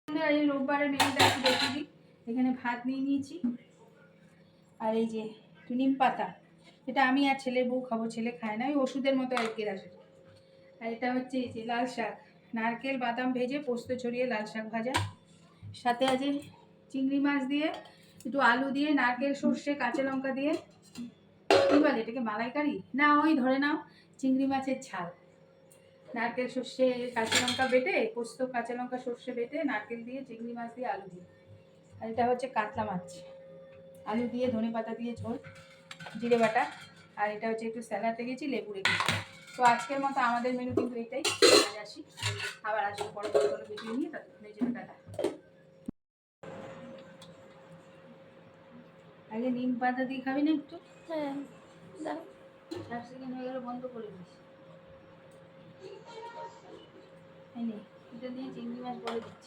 রোববারের মেনুটা একটু দেখিয়ে দিই। এখানে ভাত নিয়ে নিয়েছি, আর এই যে নিম পাতা, এটা আমি আর ছেলে বউ খাবো, ছেলে খায় না, ওই ওষুধের মতো একের আসে। আর এটা হচ্ছে এই যে লাল শাক, নারকেল বাদাম ভেজে পোস্ত ছড়িয়ে লাল শাক ভাজা, সাথে আছে চিংড়ি মাছ দিয়ে একটু আলু দিয়ে নারকেল সর্ষে কাঁচা লঙ্কা দিয়ে, কী বলে এটাকে, মালাইকারি না, ওই ধরে নাও চিংড়ি মাছের ঝাল, নারকেল সর্ষে কাঁচা লঙ্কা বেটে, পোস্ত কাঁচা লঙ্কা সর্ষে বেটে নারকেল দিয়ে চিংড়ি মাছ দিয়ে আলু দিয়ে। আর এটা হচ্ছে কাতলা মাছ, আলু দিয়ে ধনে পাতা দিয়ে ঝোল, জিরে বাটা। আর এটা হচ্ছে একটু স্যালাড রেখেছি, লেবু রেখেছি। তো আজকের মতো আমাদের মেনু কিন্তু এটাই। আজ আসি, আবার আসবো পরবর্তী কোনো ভিডিও নিয়ে, ততক্ষণের জন্য টাটা। আগে নিম পাতা দিয়ে খাবি না একটু? হ্যাঁ দাও। 4 সেকেন্ড হয়ে গেলে বন্ধ করে দিস। এটা দিয়ে চিংড়ি মাছ বলে দিচ্ছি।